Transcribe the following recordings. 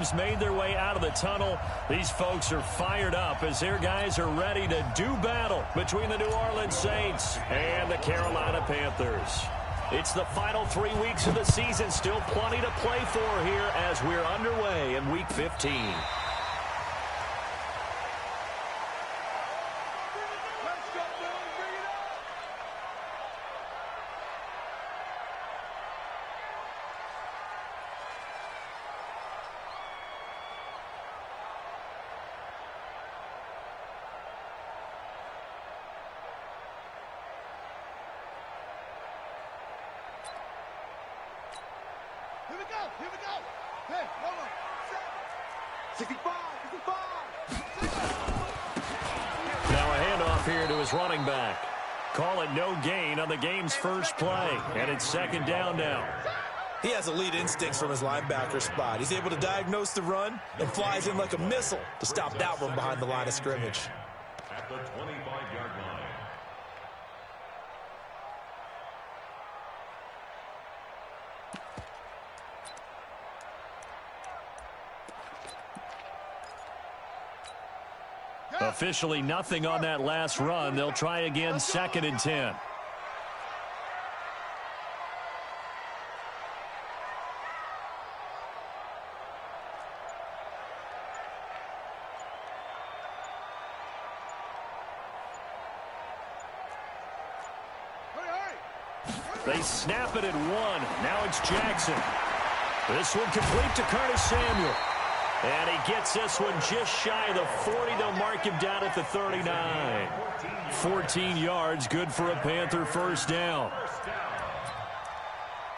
teams made their way out of the tunnel. These folks are fired up as their guys are ready to do battle between the New Orleans Saints and the Carolina Panthers. It's the final 3 weeks of the season. Still plenty to play for here as we're underway in Week 15. Here we go. Hey, hold on. 65, 65. Now a handoff here to his running back. Call it no gain on the game's first play. And it's second down now. He has elite instincts from his linebacker spot. He's able to diagnose the run and flies in like a missile to stop that one behind the line of scrimmage. At the 25-yard line. Officially nothing on that last run. They'll try again, second and 10. They snap it at one. Now it's Jackson. This one complete to Curtis Samuel. And he gets this one just shy of the 40. They'll mark him down at the 39. 14 yards, good for a Panther first down.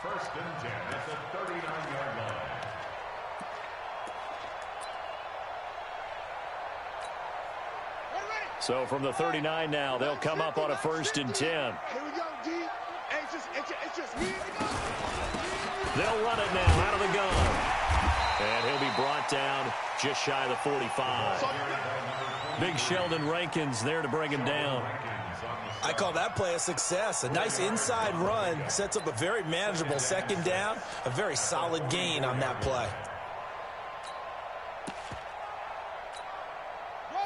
First and 10 at the 39-yard line. So from the 39 now, they'll come up on a first and 10. Here we go, D. It's just me. They'll run it now out of the gun. And he'll be brought down just shy of the 45. Big Sheldon Rankins there to bring him down. I call that play a success. A nice inside run sets up a very manageable second down. A very solid gain on that play.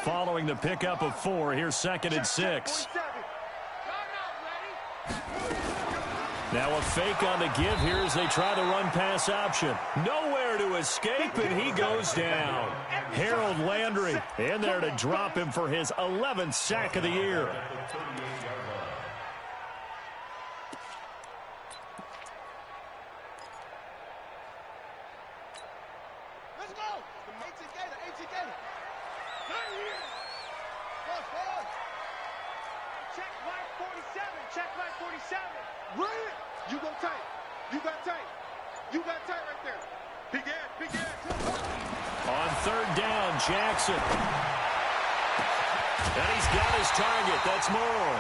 Following the pickup of 4, here's second and 6. Now a fake on the give here as they try the run-pass option. Nowhere to escape, and he goes down. Harold Landry in there to drop him for his 11th sack of the year. Let's go. Check line 47. Run it. You go tight. You got tight. You got tight right there. Big ass. On third down, Jackson. And he's got his target. That's Moore.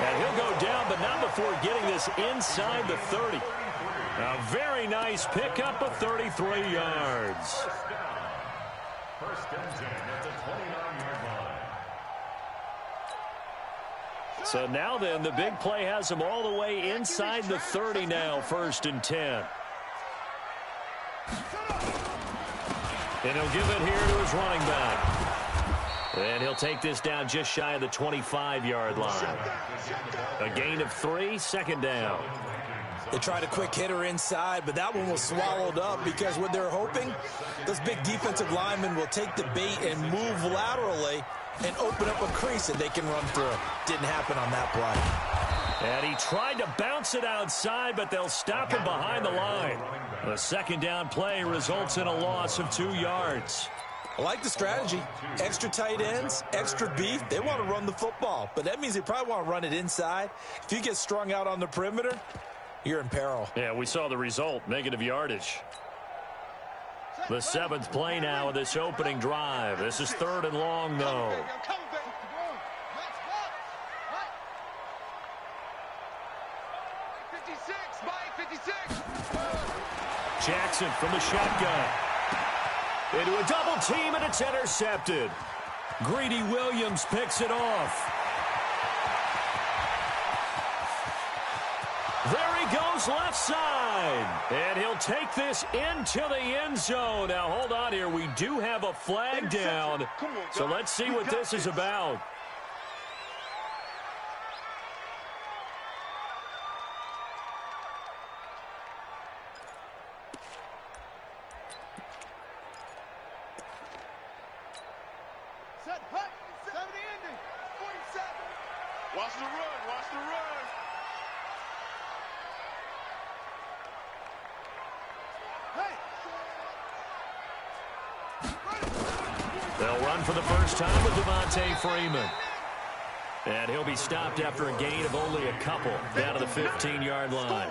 And he'll go down, but not before getting this inside the 30. A very nice pickup of 33 yards. First and 10 at the 29-yard line. So now then, the big play has him all the way inside the 30 now, first and 10. And he'll give it here to his running back. And he'll take this down just shy of the 25-yard line. A gain of 3, second down. They tried a quick hitter inside, but that one was swallowed up because what they're hoping, those big defensive linemen will take the bait and move laterally and open up a crease that they can run through. Didn't happen on that play. And he tried to bounce it outside, but they'll stop him behind the line. The second down play results in a loss of 2 yards. I like the strategy. Extra tight ends, extra beef. They want to run the football, but that means they probably want to run it inside. If you get strung out on the perimeter, you're in peril. Yeah, we saw the result, negative yardage. The 7th play now of this opening drive. This is third and long, though. Jackson from the shotgun. Into a double team, and it's intercepted. Greedy Williams picks it off. There he goes left side. And he'll take this into the end zone. Now, hold on here. do have a flag down. So let's see what this is about. Watch the run, watch the run. They'll run for the first time with Devontae Freeman. And he'll be stopped after a gain of only a couple down to the 15-yard line.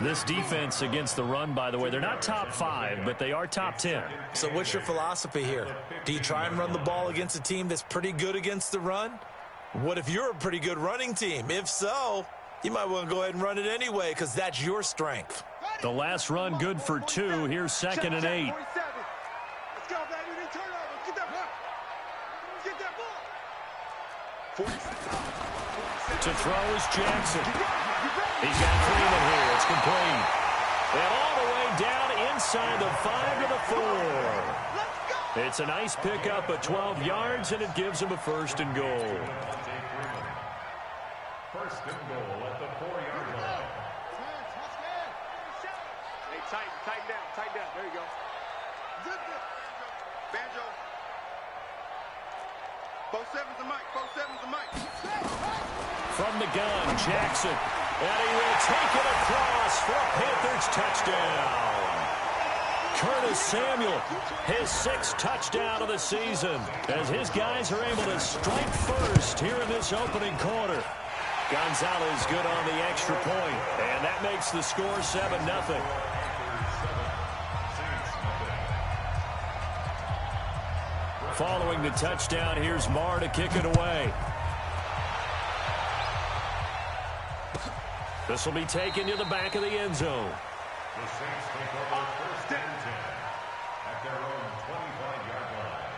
This defense against the run, by the way, they're not top 5, but they are top 10. So what's your philosophy here? Do you try and run the ball against a team that's pretty good against the run? What if you're a pretty good running team? If so, you might want to go ahead and run it anyway because that's your strength. The last run good for 2. Here's 2nd and 8. Let's go, baby. They turn over. Get that ball. Get that ball. To throw is Jackson. He's got Freeman here. It's complete. And all the way down inside the 5 to the 4. It's a nice pickup of 12 yards, and it gives him a 1st and goal. 1st and goal at the 4-yard line. Hey, tighten down. There you go. Banjo. 4-7's the mic. 4-7's the mic. From the gun, Jackson. And he will take it across for a Panthers touchdown. Curtis Samuel, his 6th touchdown of the season, as his guys are able to strike first here in this opening quarter. Gonzalez good on the extra point, and that makes the score 7-0. Following the touchdown, here's Marr to kick it away. This will be taken to the back of the end zone. The Saints take over 1st and 10 at their own 25-yard line.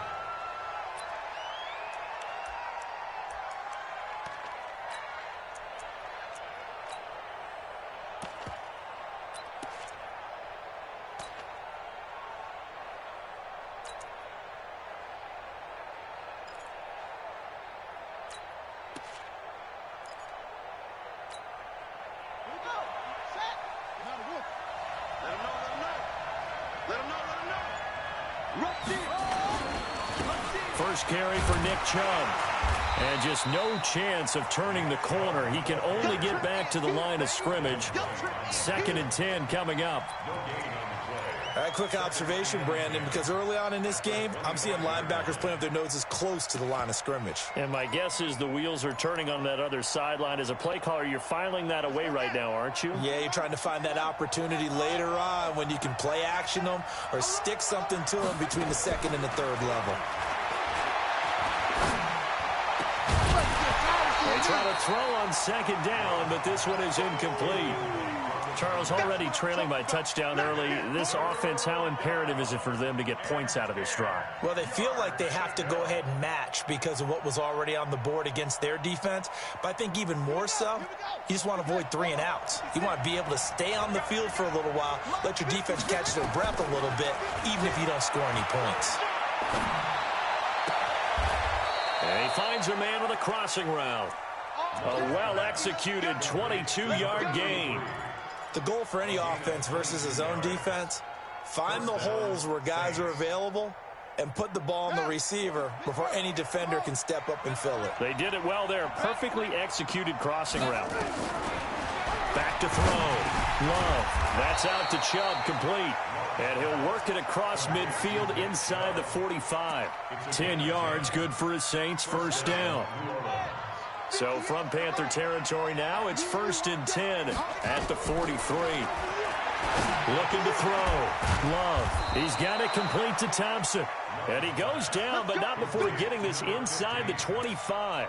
First carry for Nick Chubb. And just no chance of turning the corner. He can only get back to the line of scrimmage. 2nd and 10 coming up. All right, quick observation, Brandon, because early on in this game, I'm seeing linebackers playing with their noses close to the line of scrimmage. And my guess is the wheels are turning on that other sideline. As a play caller, you're filing that away right now, aren't you? Yeah, you're trying to find that opportunity later on when you can play action them or stick something to them between the 2nd and the 3rd level. They try to throw on 2nd down, but this one is incomplete. Charles, already trailing by touchdown early. This offense, how imperative is it for them to get points out of this drive? Well, they feel like they have to go ahead and match because of what was already on the board against their defense. But I think even more so, you just want to avoid 3 and outs. You want to be able to stay on the field for a little while, let your defense catch their breath a little bit, even if you don't score any points. And he finds a man with a crossing route. A well-executed 22-yard gain. The goal for any offense versus his own defense, find the holes where guys are available and put the ball on the receiver before any defender can step up and fill it. They did it well there. Perfectly executed crossing route. Back to throw. Love. That's out to Chubb, complete. And he'll work it across midfield inside the 45. 10 yards, good for his Saints, 1st down. So from Panther territory now, it's 1st and 10 at the 43. Looking to throw. Love. He's got it complete to Thompson. And he goes down, but not before getting this inside the 25.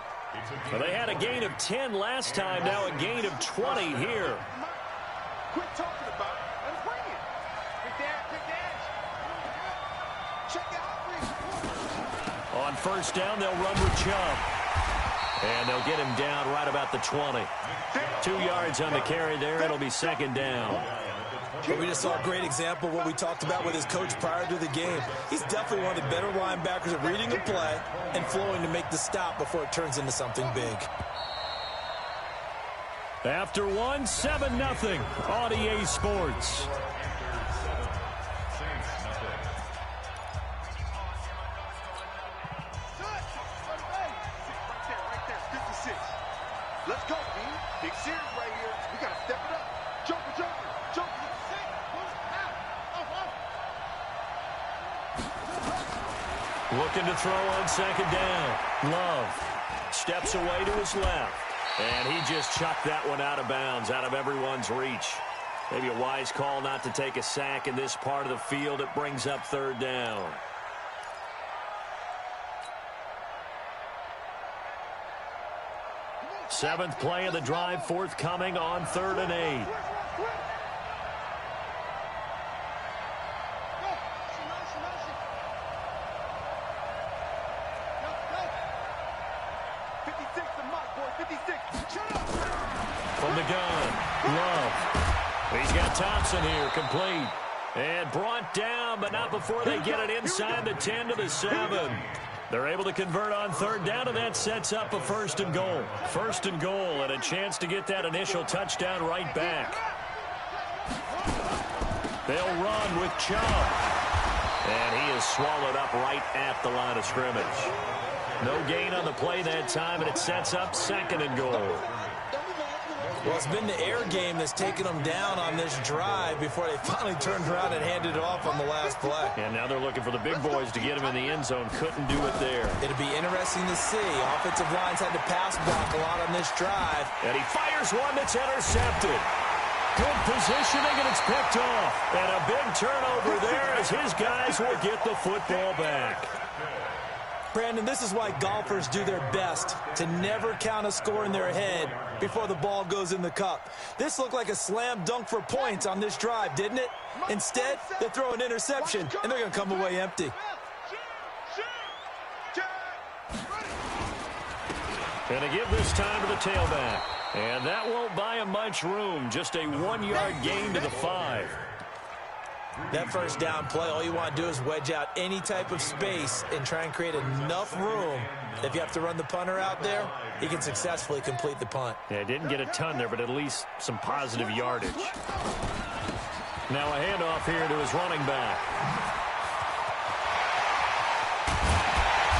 Well, they had a gain of 10 last time, now a gain of 20 here. Quit talking about it. Let's bring it. Quick dash. Check out. On 1st down, they'll run with Chubb. And they'll get him down right about the 20. 2 yards on the carry there. It'll be 2nd down. But we just saw a great example of what we talked about with his coach prior to the game. He's definitely one of the better linebackers at reading a play and flowing to make the stop before it turns into something big. After 7-0 on EA Sports. Let's go, team. Big series right here. We got to step it up. Joker. Looking to throw on second down. Love steps away to his left. And he just chucked that one out of bounds, out of everyone's reach. Maybe a wise call not to take a sack in this part of the field. It brings up third down. Seventh play of the drive forthcoming on 3rd and 8. From the gun, Love. He's got Thompson here, complete. And brought down, but not before they get it inside the 10 to the 7. They're able to convert on 3rd down, and that sets up a 1st and goal. 1st and goal, and a chance to get that initial touchdown right back. They'll run with Chubb. And he is swallowed up right at the line of scrimmage. No gain on the play that time, and it sets up 2nd and goal. Well, it's been the air game that's taken them down on this drive before they finally turned around and handed it off on the last play. And now they're looking for the big boys to get him in the end zone. Couldn't do it there. It'll be interesting to see. Offensive lines had to pass block a lot on this drive. And he fires one that's intercepted. Good positioning, and it's picked off. And a big turnover there as his guys will get the football back. Brandon, this is why golfers do their best to never count a score in their head before the ball goes in the cup. This looked like a slam dunk for points on this drive, didn't it? Instead, they throw an interception, and they're going to come away empty. And to give this time to the tailback. And that won't buy him much room. Just a 1-yard gain to the 5. That first down play, all you want to do is wedge out any type of space and try and create enough room. If you have to run the punter out there, he can successfully complete the punt. Yeah, didn't get a ton there, but at least some positive yardage. Now a handoff here to his running back.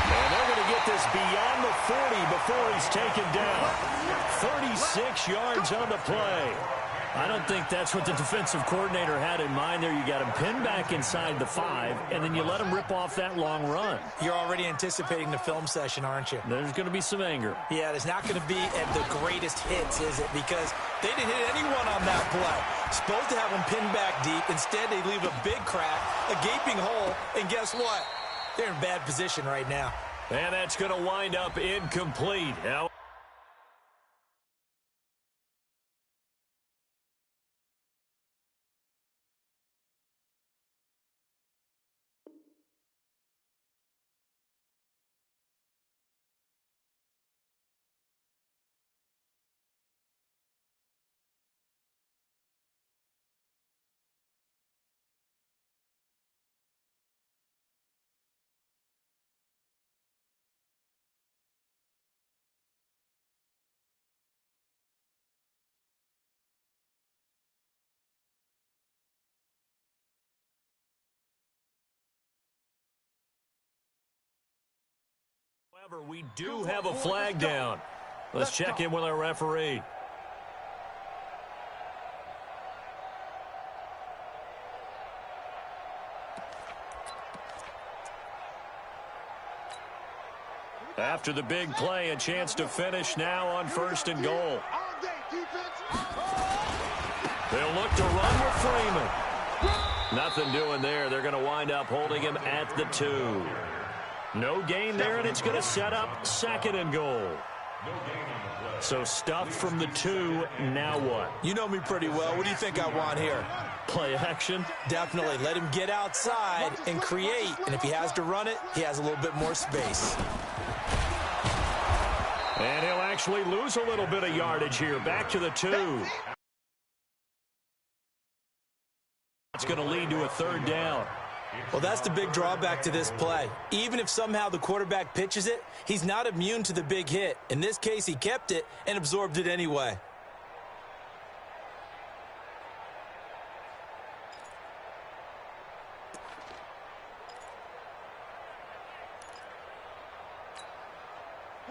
And they're going to get this beyond the 40 before he's taken down. 36 yards on the play. I don't think that's what the defensive coordinator had in mind there. You got him pinned back inside the 5, and then you let him rip off that long run. You're already anticipating the film session, aren't you? There's going to be some anger. Yeah, there's not going to be at the greatest hits, is it? Because they didn't hit anyone on that play. Supposed to have him pinned back deep. Instead, they leave a big crack, a gaping hole, and guess what? They're in bad position right now. And that's going to wind up incomplete. Now, however, we do have a flag down. Let's check in with our referee. After the big play, a chance to finish now on 1st and goal. They'll look to run with Freeman. Nothing doing there. They're going to wind up holding him at the 2. No gain there, and it's going to set up 2nd and goal. So stuffed from the 2, now what? You know me pretty well. What do you think I want here? Play action? Definitely. Let him get outside and create. And if he has to run it, he has a little bit more space. And he'll actually lose a little bit of yardage here. Back to the 2. It's going to lead to a third down. Well, that's the big drawback to this play. Even if somehow the quarterback pitches it, he's not immune to the big hit. In this case, he kept it and absorbed it anyway.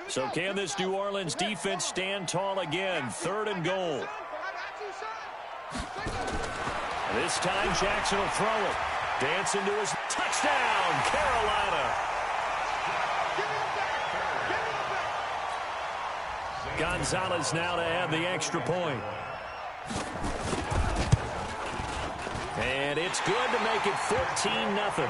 So can this New Orleans defense stand tall again? 3rd and goal. This time Jackson will throw it. Dancing to his touchdown, Carolina. Gonzalez now to add the extra point. And it's good to make it 14-0.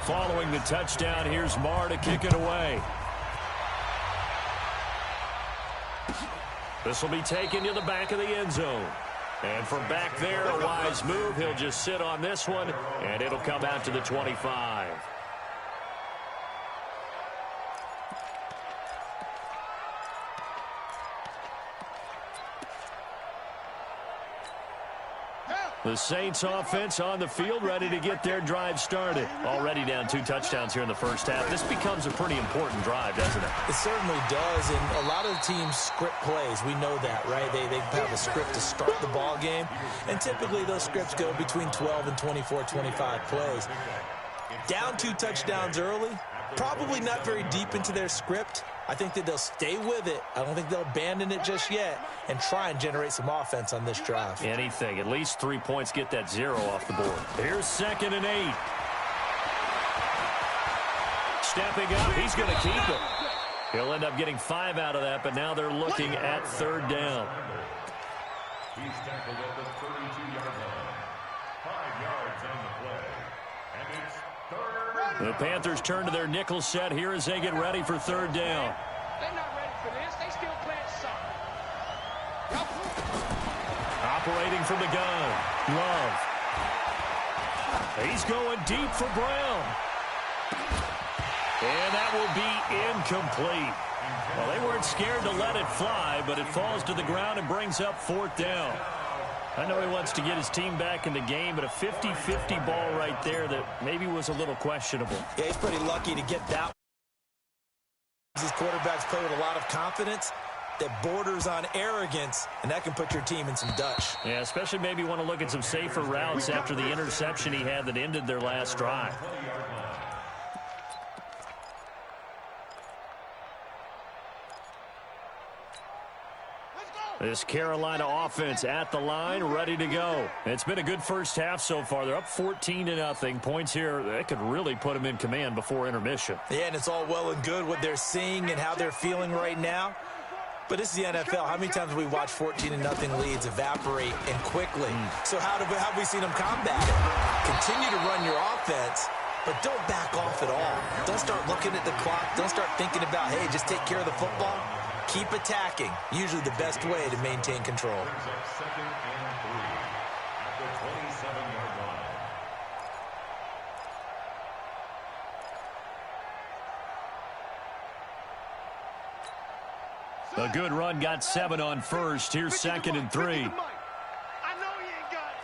Following the touchdown, here's Marr to kick it away. This will be taken to the back of the end zone. And from back there, a wise move. He'll just sit on this one, and it'll come out to the 25. The Saints offense on the field, ready to get their drive started. Already down 2 touchdowns here in the first half. This becomes a pretty important drive, doesn't it? It certainly does, and a lot of the teams script plays. We know that, right? They have a script to start the ball game, and typically those scripts go between 12 and 24, 25 plays. Down 2 touchdowns early, probably not very deep into their script. I think that they'll stay with it. I don't think they'll abandon it just yet and try and generate some offense on this drive. Anything. At least 3 points get that 0 off the board. Here's 2nd and 8. Stepping up, he's going to keep it. He'll end up getting 5 out of that, but now they're looking at 3rd down. He's tackled at the 32-yard line. 5 yards on the play. And it's 3rd. The Panthers turn to their nickel set here as they get ready for 3rd down. They're not ready for this. They still playing soccer. Operating from the gun, Love. He's going deep for Brown. And that will be incomplete. Well, they weren't scared to let it fly, but it falls to the ground and brings up 4th down. I know he wants to get his team back in the game, but a 50-50 ball right there that maybe was a little questionable. Yeah, he's pretty lucky to get that. These quarterbacks play with a lot of confidence that borders on arrogance, and that can put your team in some Dutch. Yeah, especially maybe want to look at some safer routes after the interception he had that ended their last drive. This Carolina offense at the line, ready to go. It's been a good first half so far. They're up 14-0. Points here, that could really put them in command before intermission. Yeah, and it's all well and good what they're seeing and how they're feeling right now. But this is the NFL. How many times have we watched 14-0 leads evaporate and quickly? So how have we seen them combat it? Continue to run your offense, but don't back off at all. Don't start looking at the clock. Don't start thinking about, hey, just take care of the football. Keep attacking. Usually the best way to maintain control. 2nd and 3 at the 27-yard line. A good run, got 7 on first. Here's 2nd and 3. I know he ain't got it.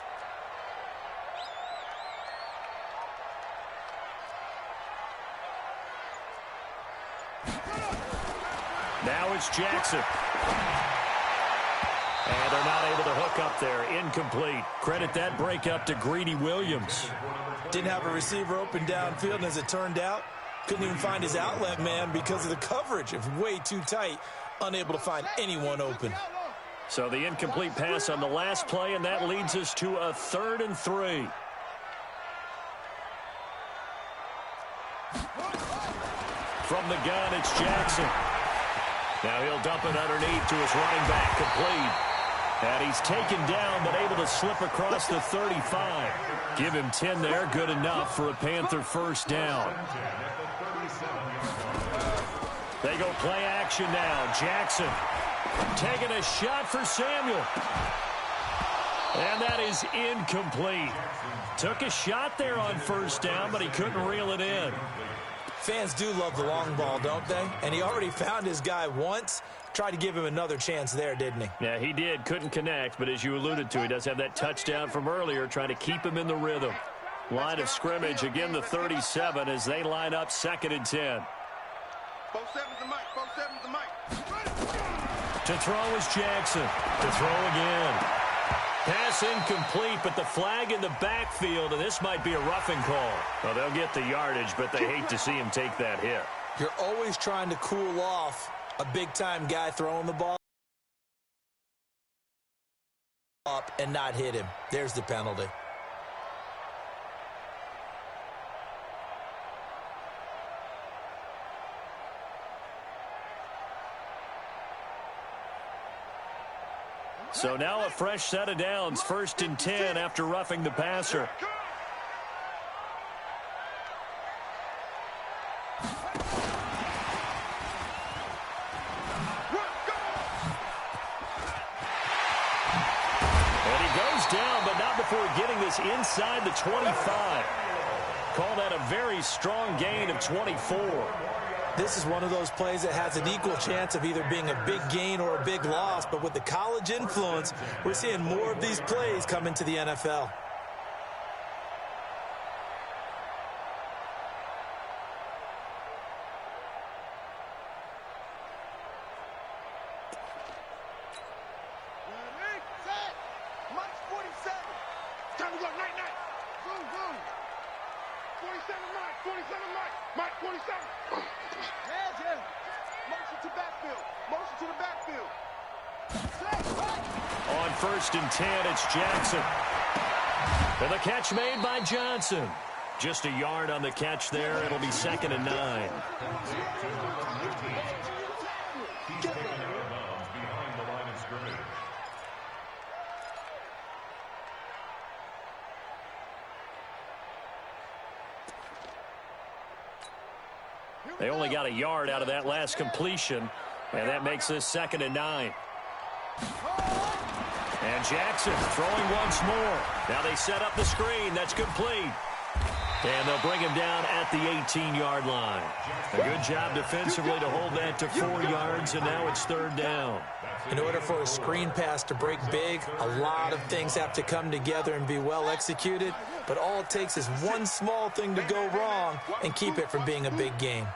Now it's Jackson. And they're not able to hook up there. Incomplete. Credit that breakup to Greedy Williams. Didn't have a receiver open downfield, and as it turned out, couldn't even find his outlet man because of the coverage. It was way too tight, unable to find anyone open. So the incomplete pass on the last play, and that leads us to a 3rd and 3. From the gun, it's Jackson. Now he'll dump it underneath to his running back, complete. And he's taken down, but able to slip across the 35. Give him 10 there, good enough for a Panther 1st down. They go play action now. Jackson taking a shot for Samuel. And that is incomplete. Took a shot there on 1st down, but he couldn't reel it in. Fans do love the long ball, don't they? And he already found his guy once. Tried to give him another chance there, didn't he? Yeah, he did. Couldn't connect, but as you alluded to, he does have that touchdown from earlier, trying to keep him in the rhythm. Line of scrimmage, again the 37 as they line up 2nd and 10. 4-7's the mic, 4-7's the mic. To throw is Jackson. To throw again. Pass incomplete, but the flag in the backfield, and this might be a roughing call. Well, they'll get the yardage, but they hate to see him take that hit. You're always trying to cool off a big-time guy throwing the ball up and not hit him. There's the penalty. So now a fresh set of downs, 1st and 10 after roughing the passer. And he goes down, but not before getting this inside the 25. Call that a very strong gain of 24. This is one of those plays that has an equal chance of either being a big gain or a big loss, but with the college influence, we're seeing more of these plays come into the NFL. On 1st and 10, it's Jackson. And the catch made by Johnson. Just a yard on the catch there. It'll be 2nd and 9. They only got a yard out of that last completion, and that makes this 2nd and 9. And Jackson throwing once more. Now they set up the screen. That's complete. And they'll bring him down at the 18-yard line. A good job defensively to hold that to 4 yards, and now it's 3rd down. In order for a screen pass to break big, a lot of things have to come together and be well executed, but all it takes is one small thing to go wrong and keep it from being a big game.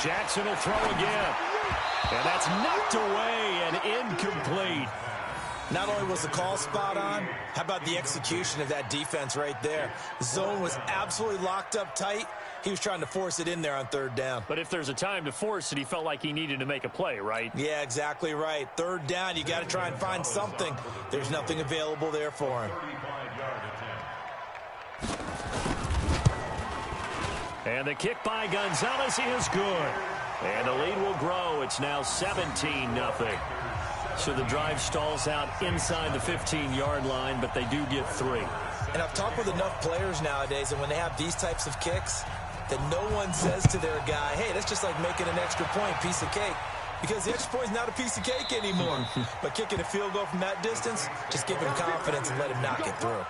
Jackson will throw again. And that's knocked away and incomplete. Not only was the call spot on, how about the execution of that defense right there? The zone was absolutely locked up tight. He was trying to force it in there on 3rd down. But if there's a time to force it, he felt like he needed to make a play, right? Yeah, exactly right. 3rd down, you got to try and find something. There's nothing available there for him. And the kick by Gonzalez is good. And the lead will grow. It's now 17-0. So the drive stalls out inside the 15-yard line, but they do get 3. And I've talked with enough players nowadays, and when they have these types of kicks, that no one says to their guy, hey, that's just like making an extra point, piece of cake. Because the extra point is not a piece of cake anymore. But kicking a field goal from that distance, just give him confidence and let him knock it through.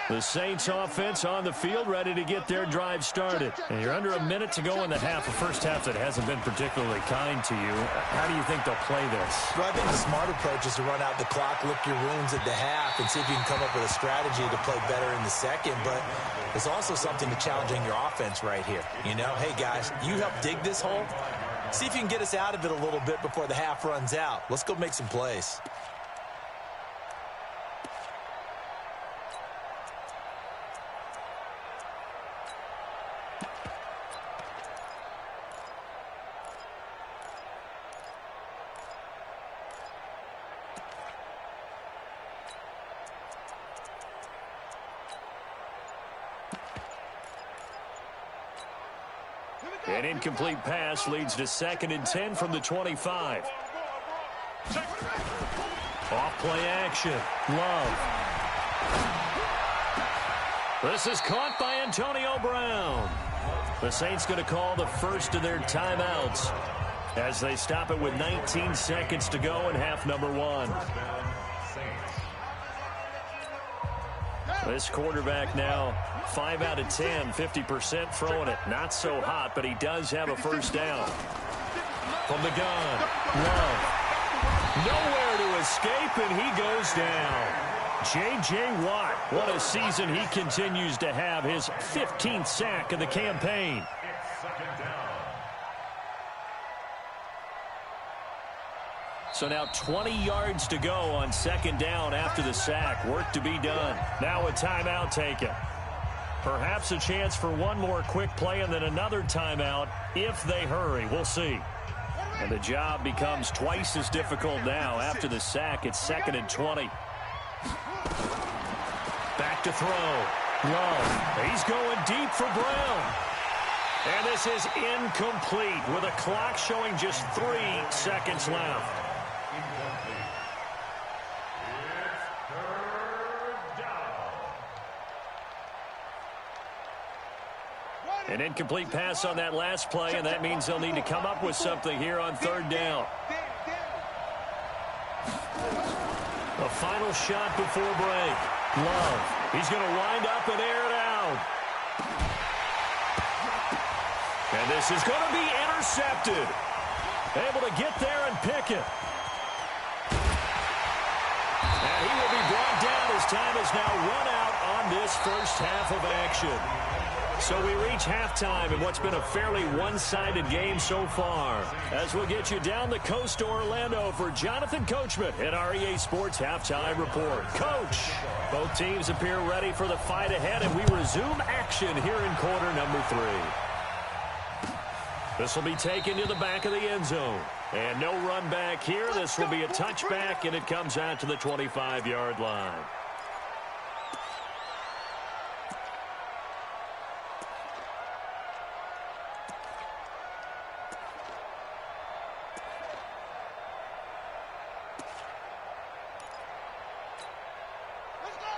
The Saints offense on the field, ready to get their drive started. And you're under a minute to go in the half, a first half that hasn't been particularly kind to you. How do you think they'll play this? Well, I think the smart approach is to run out the clock, lick your wounds at the half, and see if you can come up with a strategy to play better in the second. But there's also something to challenging your offense right here. You know, hey, guys, you help dig this hole. See if you can get us out of it a little bit before the half runs out. Let's go make some plays. An incomplete pass leads to 2nd and 10 from the 25. Off play action. Love. This is caught by Antonio Brown. The Saints going to call the first of their timeouts as they stop it with 19 seconds to go in half number 1. This quarterback now 5 out of 10, 50% throwing it. Not so hot, but he does have a first down. From the gun, Love. Nowhere to escape, and he goes down. J.J. Watt, what a season he continues to have. His 15th sack of the campaign. So now 20 yards to go on second down after the sack. Work to be done. Now a timeout taken. Perhaps a chance for one more quick play and then another timeout if they hurry. We'll see. And the job becomes twice as difficult now after the sack. It's 2nd and 20. Back to throw. Love. He's going deep for Brown. And this is incomplete with a clock showing just 3 seconds left. An incomplete pass on that last play, and that means they'll need to come up with something here on third down. A final shot before break. Love. He's going to wind up and air it out. And this is going to be intercepted. Able to get there and pick it. And he will be brought down as time is now run out on this first half of action. So we reach halftime in what's been a fairly one-sided game so far. As we'll get you down the coast to Orlando for Jonathan Coachman at our EA Sports Halftime Report. Coach, both teams appear ready for the fight ahead, and we resume action here in quarter number 3. This will be taken to the back of the end zone. And no run back here. This will be a touchback, and it comes out to the 25-yard line.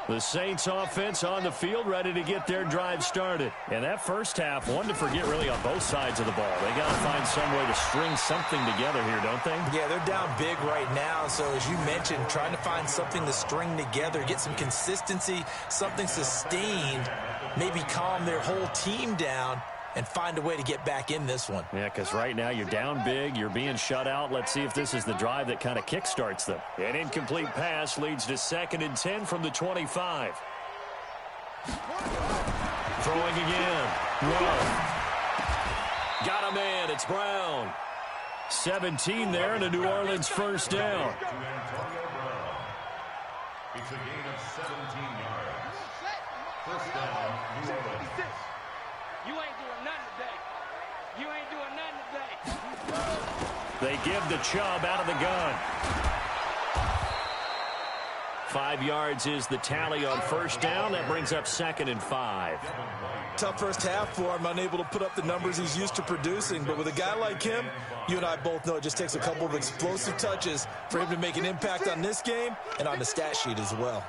The Saints offense on the field, ready to get their drive started. And that first half, one to forget really on both sides of the ball. They got to find some way to string something together here, don't they? Yeah, they're down big right now. So as you mentioned, trying to find something to string together, get some consistency, something sustained, maybe calm their whole team down and find a way to get back in this one. Yeah, because right now you're down big, you're being shut out. Let's see if this is the drive that kind of kickstarts them. An incomplete pass leads to 2nd and 10 from the 25. Throwing again. Love. Got a man. It's Brown. 17 there and a New Orleans first down. It's a gain of 17 yards. First down, New Orleans. You ain't doing nothing today. You ain't doing nothing today. They give the Chubb out of the gun. 5 yards is the tally on first down. That brings up 2nd and 5. Tough first half for him, unable to put up the numbers he's used to producing. But with a guy like him, you and I both know it just takes a couple of explosive touches for him to make an impact on this game and on the stat sheet as well.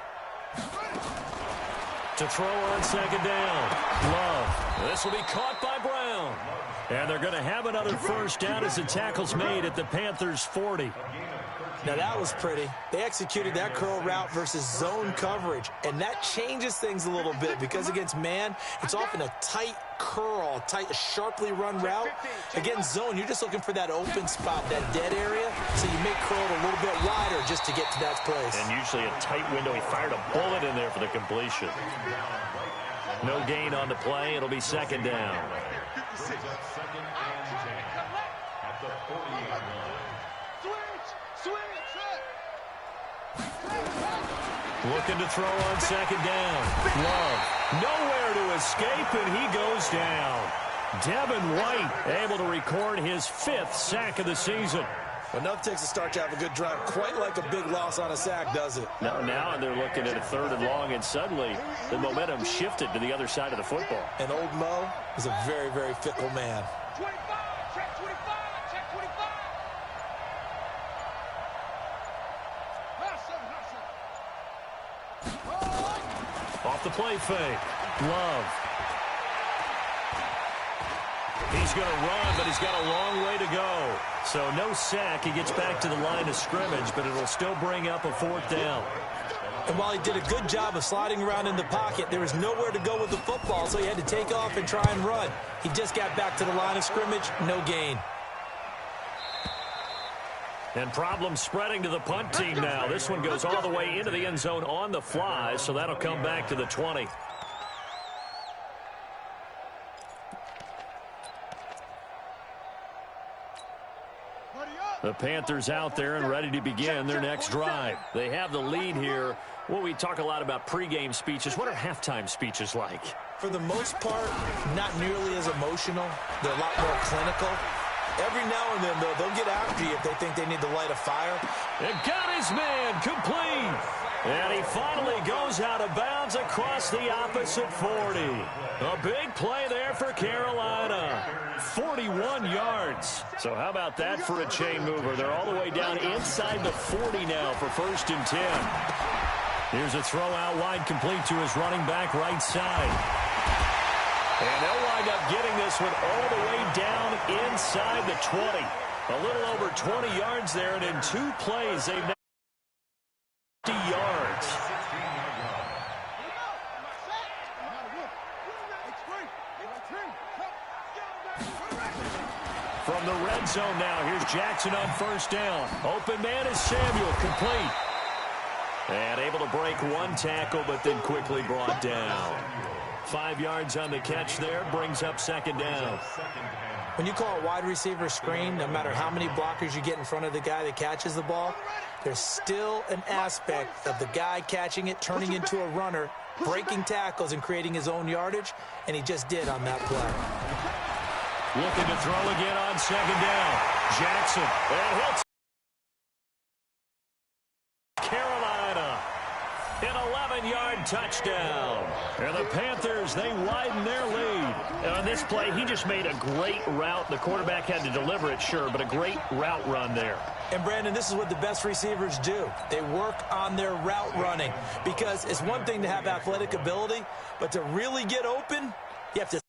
To throw on second down. Love. This will be caught by Brown. And they're going to have another first down as the tackle's made at the Panthers' 40. Now that was pretty. They executed that curl route versus zone coverage, and that changes things a little bit because against man, it's often a tight curl, tight, sharply run route. Against zone, you're just looking for that open spot, that dead area, so you make curl a little bit wider just to get to that place. And usually a tight window. He fired a bullet in there for the completion. No gain on the play. It'll be second down. Looking to throw on second down. Love. Nowhere to escape, and he goes down. Devin White able to record his 5th sack of the season. Enough takes a start to have a good drive. Quite like a big loss on a sack, does it? Now they're looking at a 3rd and long, and suddenly the momentum shifted to the other side of the football. And old Mo is a very, very fickle man. 25, check 25, check 25. Off the play fake. Love. He's going to run, but he's got a long way to go. So no sack. He gets back to the line of scrimmage, but it'll still bring up a 4th down. And while he did a good job of sliding around in the pocket, there was nowhere to go with the football, so he had to take off and try and run. He just got back to the line of scrimmage, no gain. And problems spreading to the punt team now. This one goes all the way into the end zone on the fly, so that'll come back to the 20. The Panthers out there and ready to begin their next drive. They have the lead here. Well, we talk a lot about pregame speeches. What are halftime speeches like? For the most part, not nearly as emotional. They're a lot more clinical. Every now and then, though, they'll get after you if they think they need to light a fire. And got his man complete. And he finally goes out of bounds across the opposite 40. A big play there for Carolina. 41 yards. So how about that for a chain mover? They're all the way down inside the 40 now for 1st and 10. Here's a throw out wide, complete to his running back right side. And they'll wind up getting this one all the way down inside the 20. A little over 20 yards there, and in 2 plays, they've now 50 yards. From the red zone now, here's Jackson on 1st down. Open man is Samuel, complete. And able to break 1 tackle, but then quickly brought down. 5 yards on the catch there, brings up 2nd down. When you call a wide receiver screen, no matter how many blockers you get in front of the guy that catches the ball, there's still an aspect of the guy catching it, turning into a runner, breaking tackles and creating his own yardage, and he just did on that play. Looking to throw again on 2nd down. Jackson, and hits Carolina. An 11-yard touchdown. And the Panthers, they widen their lead. And on this play, he just made a great route. The quarterback had to deliver it, sure, but a great route run there. And, Brandon, this is what the best receivers do. They work on their route running, because it's one thing to have athletic ability, but to really get open, you have to